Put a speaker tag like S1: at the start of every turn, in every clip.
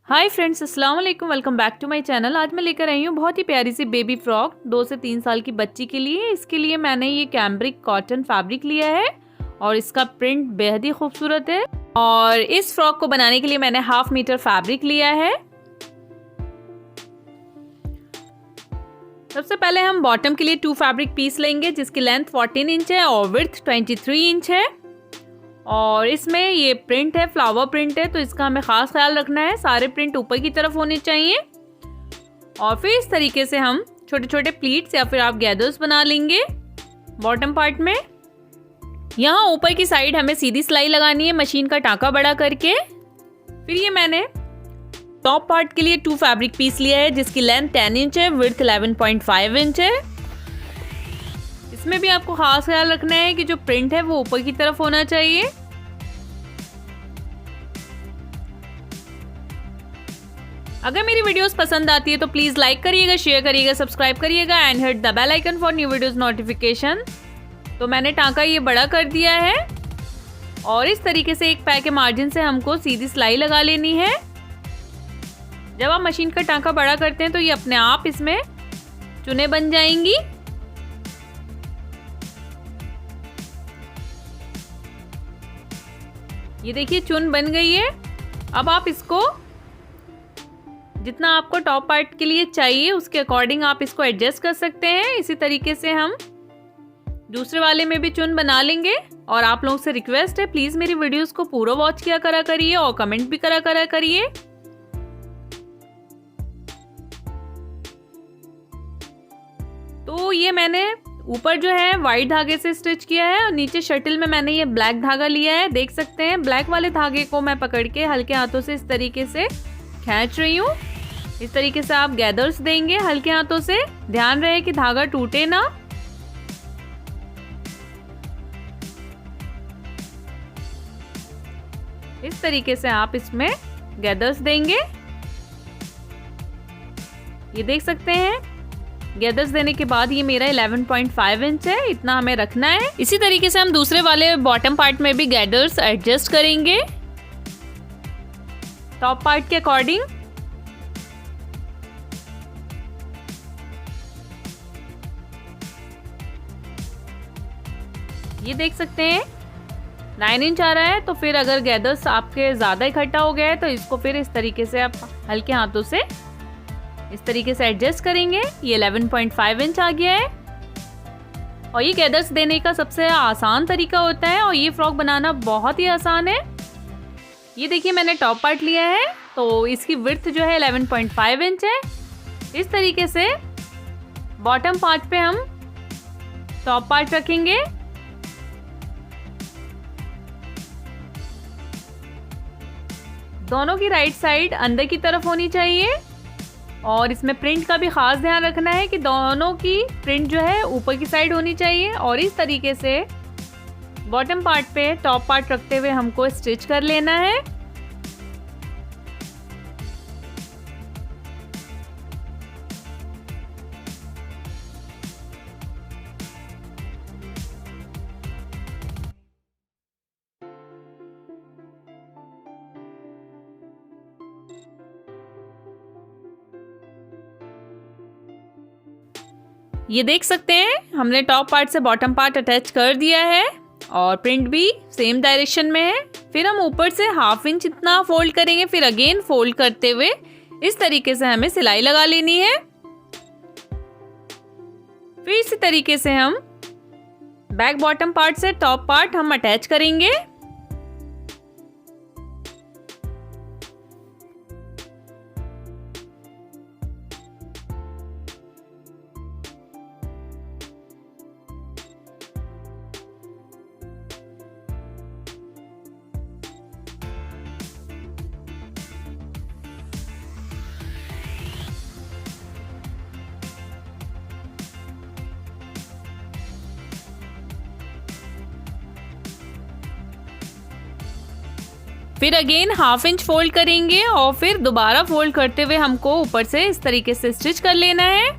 S1: हाय friends, अस्सलाम वालेकुम। Welcome back to my channel. आज मैं लेकर आई हूँ बहुत ही प्यारी सी बेबी फ्रॉक 2 से 3 साल की बच्ची के लिए। इसके लिए मैंने ये कैम्ब्रिक कॉटन फैब्रिक लिया है और इसका प्रिंट बेहद ही खूबसूरत है। और इस फ्रॉक को बनाने के लिए मैंने 1/2 मीटर फैब्रिक लिया है। सबसे पहले हम बॉटम के लिए 2 फैब्रिक पीस लेंगे जिसकी लेंथ 14 इंच है और विड्थ 23 इंच है। और इसमें ये प्रिंट है, फ्लावर प्रिंट है, तो इसका हमें ख़ास ख्याल रखना है। सारे प्रिंट ऊपर की तरफ होने चाहिए। और फिर इस तरीके से हम छोटे छोटे प्लीट्स या फिर आप गैदर्स बना लेंगे बॉटम पार्ट में। यहाँ ऊपर की साइड हमें सीधी सिलाई लगानी है मशीन का टाँका बड़ा करके। फिर ये मैंने टॉप पार्ट के लिए 2 फैब्रिक पीस लिया है जिसकी लेंथ 10 इंच है, विड्थ 11.5 इंच है। इसमें भी आपको खास ख्याल रखना है कि जो प्रिंट है वो ऊपर की तरफ होना चाहिए। अगर मेरी वीडियोस पसंद आती है तो प्लीज लाइक करिएगा, शेयर करिएगा, सब्सक्राइब करिएगा and hit the bell icon for new videos notification. तो मैंने टाँका ये बड़ा कर दिया है और इस तरीके से एक पैर के मार्जिन से हमको सीधी सिलाई लगा लेनी है। जब आप मशीन का टाँका बड़ा करते हैं तो ये अपने आप इसमें चुने बन जाएंगी। ये देखिए चुन बन गई है। अब आप इसको जितना आपको टॉप पार्ट के लिए चाहिए उसके अकॉर्डिंग आप इसको एडजस्ट कर सकते हैं। इसी तरीके से हम दूसरे वाले में भी चुन बना लेंगे। और आप लोगों से रिक्वेस्ट है प्लीज मेरी वीडियोस को पूरा वॉच किया करा करिए और कमेंट भी करा करिए। तो ये मैंने ऊपर जो है वाइट धागे से स्टिच किया है और नीचे शटल में मैंने ये ब्लैक धागा लिया है। देख सकते हैं ब्लैक वाले धागे को मैं पकड़ के हल्के हाथों से इस तरीके से खींच रही हूँ। इस तरीके से आप गैदर्स देंगे हल्के हाथों से। ध्यान रहे कि धागा टूटे ना। इस तरीके से आप इसमें गैदर्स देंगे। ये देख सकते हैं गैदर्स देने के बाद ये मेरा 11.5 इंच है, इतना हमें रखना है। इसी तरीके से हम दूसरे वाले बॉटम पार्ट में भी गैदर्स एडजस्ट करेंगे टॉप पार्ट के अकॉर्डिंग। ये देख सकते हैं 9 इंच आ रहा है। तो फिर अगर गैदर्स आपके ज़्यादा इकट्ठा हो गया है तो इसको फिर इस तरीके से आप हल्के हाथों से इस तरीके से एडजस्ट करेंगे। ये 11.5 इंच आ गया है। और ये गैदर्स देने का सबसे आसान तरीका होता है और ये फ्रॉक बनाना बहुत ही आसान है। ये देखिए मैंने टॉप पार्ट लिया है तो इसकी विड्थ जो है 11.5 इंच है। इस तरीके से बॉटम पार्ट पे हम टॉप पार्ट रखेंगे। दोनों की राइट साइड अंदर की तरफ होनी चाहिए। और इसमें प्रिंट का भी खास ध्यान रखना है कि दोनों की प्रिंट जो है ऊपर की साइड होनी चाहिए। और इस तरीके से बॉटम पार्ट पे टॉप पार्ट रखते हुए हमको स्टिच कर लेना है। ये देख सकते हैं हमने टॉप पार्ट से बॉटम पार्ट अटैच कर दिया है और प्रिंट भी सेम डायरेक्शन में है। फिर हम ऊपर से 1/2 इंच इतना फोल्ड करेंगे। फिर अगेन फोल्ड करते हुए इस तरीके से हमें सिलाई लगा लेनी है। फिर इसी तरीके से हम बैक बॉटम पार्ट से टॉप पार्ट हम अटैच करेंगे। फिर अगेन 1/2 इंच फोल्ड करेंगे और फिर दोबारा फोल्ड करते हुए हमको ऊपर से इस तरीके से स्टिच कर लेना है।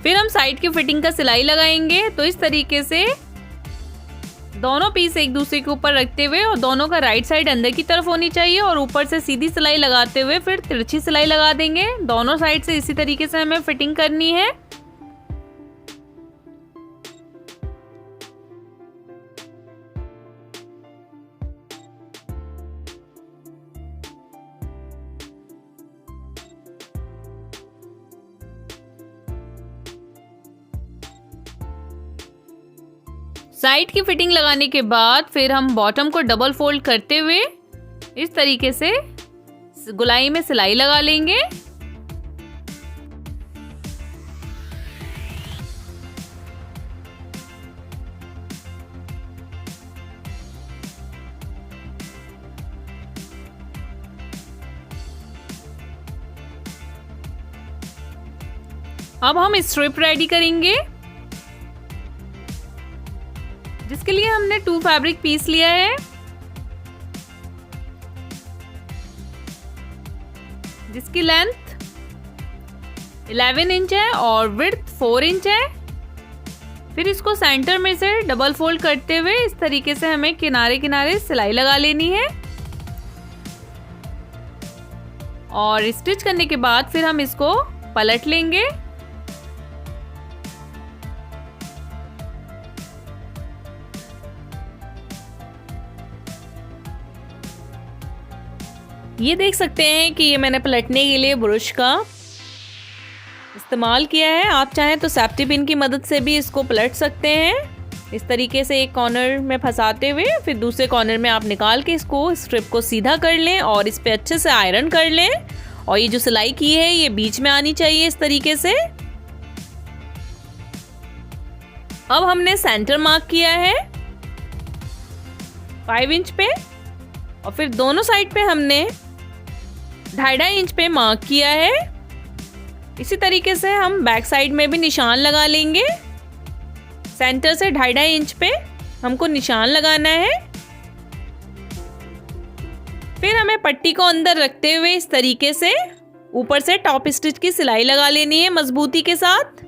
S1: फिर हम साइड की फिटिंग का सिलाई लगाएंगे। तो इस तरीके से दोनों पीस एक दूसरे के ऊपर रखते हुए और दोनों का राइट साइड अंदर की तरफ होनी चाहिए और ऊपर से सीधी सिलाई लगाते हुए फिर तिरछी सिलाई लगा देंगे। दोनों साइड से इसी तरीके से हमें फिटिंग करनी है। साइड की फिटिंग लगाने के बाद फिर हम बॉटम को डबल फोल्ड करते हुए इस तरीके से गोलाई में सिलाई लगा लेंगे। अब हम स्ट्रिप रेडी करेंगे, जिसके लिए हमने 2 फैब्रिक पीस लिया है, जिसकी लेंथ 11 इंच है और विड्थ 4 इंच है। फिर इसको सेंटर में से डबल फोल्ड करते हुए इस तरीके से हमें किनारे किनारे सिलाई लगा लेनी है और स्टिच करने के बाद फिर हम इसको पलट लेंगे। ये देख सकते हैं कि ये मैंने पलटने के लिए ब्रश का इस्तेमाल किया है। आप चाहें तो सेफ्टी पिन की मदद से भी इसको पलट सकते हैं। इस तरीके से एक कॉर्नर में फंसाते हुए फिर दूसरे कॉर्नर में आप निकाल के इसको स्ट्रिप को सीधा कर लें और इस पे अच्छे से आयरन कर लें। और ये जो सिलाई की है ये बीच में आनी चाहिए इस तरीके से। अब हमने सेंटर मार्क किया है 5 इंच पे और फिर दोनों साइड पे हमने 2.5 इंच पे मार्क किया है। इसी तरीके से हम बैक साइड में भी निशान लगा लेंगे। सेंटर से 2.5 इंच पे हमको निशान लगाना है। फिर हमें पट्टी को अंदर रखते हुए इस तरीके से ऊपर से टॉप स्टिच की सिलाई लगा लेनी है मजबूती के साथ।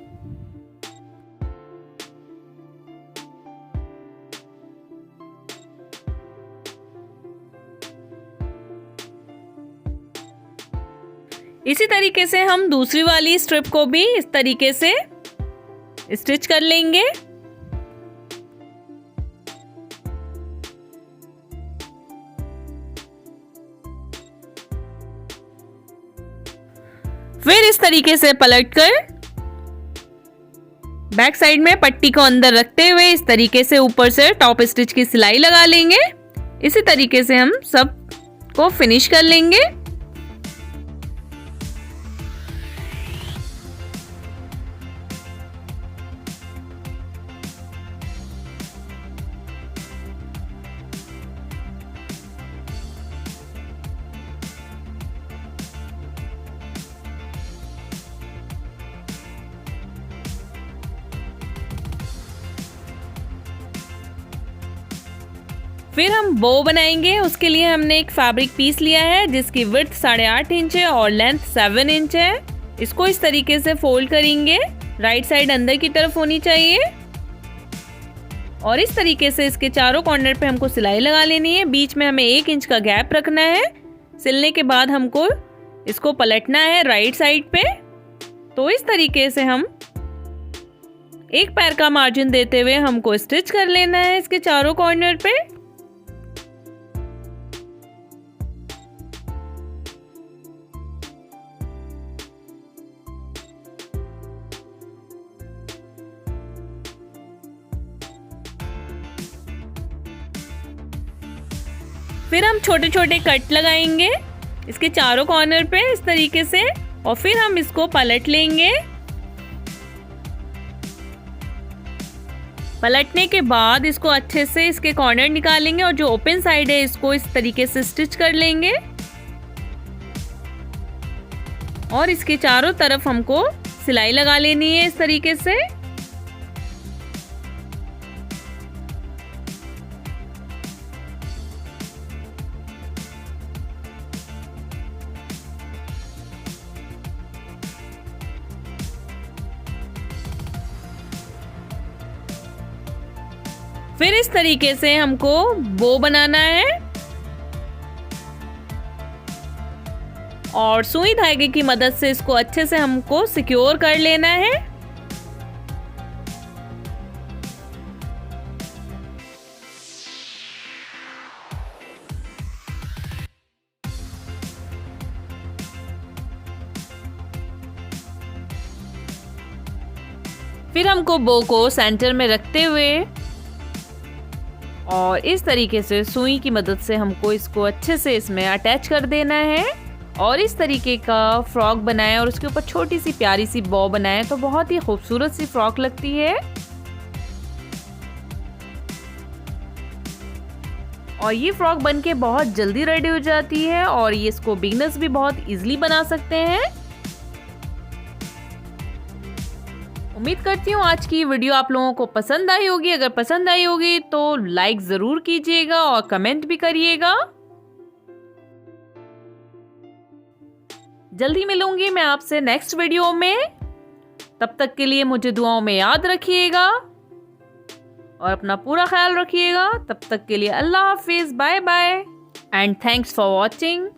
S1: इसी तरीके से हम दूसरी वाली स्ट्रिप को भी इस तरीके से स्टिच कर लेंगे। फिर इस तरीके से पलटकर बैक साइड में पट्टी को अंदर रखते हुए इस तरीके से ऊपर से टॉप स्टिच की सिलाई लगा लेंगे। इसी तरीके से हम सब को फिनिश कर लेंगे। फिर हम बो बनाएंगे। उसके लिए हमने एक फैब्रिक पीस लिया है जिसकी विड्थ 8.5 इंच है और लेंथ 7 इंच है। इसको इस तरीके से फोल्ड करेंगे। राइट साइड अंदर की तरफ होनी चाहिए और इस तरीके से इसके चारों कॉर्नर पे हमको सिलाई लगा लेनी है। बीच में हमें 1 इंच का गैप रखना है। सिलने के बाद हमको इसको पलटना है राइट साइड पे। तो इस तरीके से हम एक पैर का मार्जिन देते हुए हमको स्टिच कर लेना है इसके चारों कॉर्नर पे। फिर हम छोटे छोटे कट लगाएंगे इसके चारों कॉर्नर पे इस तरीके से और फिर हम इसको पलट लेंगे। पलटने के बाद इसको अच्छे से इसके कॉर्नर निकालेंगे और जो ओपन साइड है इसको इस तरीके से स्टिच कर लेंगे और इसके चारों तरफ हमको सिलाई लगा लेनी है इस तरीके से। फिर इस तरीके से हमको बो बनाना है और सुई धागे की मदद से इसको अच्छे से हमको सिक्योर कर लेना है। फिर हमको बो को सेंटर में रखते हुए और इस तरीके से सुई की मदद से हमको इसको अच्छे से इसमें अटैच कर देना है और इस तरीके का फ्रॉक बनाएं और उसके ऊपर छोटी सी प्यारी सी बॉ बनाएं तो बहुत ही खूबसूरत सी फ्रॉक लगती है। और ये फ्रॉक बनके बहुत जल्दी रेडी हो जाती है और ये इसको बिगिनर्स भी बहुत इजीली बना सकते हैं। उम्मीद करती हूँ आज की वीडियो आप लोगों को पसंद आई होगी। अगर पसंद आई होगी तो लाइक ज़रूर कीजिएगा और कमेंट भी करिएगा। जल्दी मिलूंगी मैं आपसे नेक्स्ट वीडियो में। तब तक के लिए मुझे दुआओं में याद रखिएगा और अपना पूरा ख्याल रखिएगा। तब तक के लिए अल्लाह हाफिज़, bye bye and thanks for watching.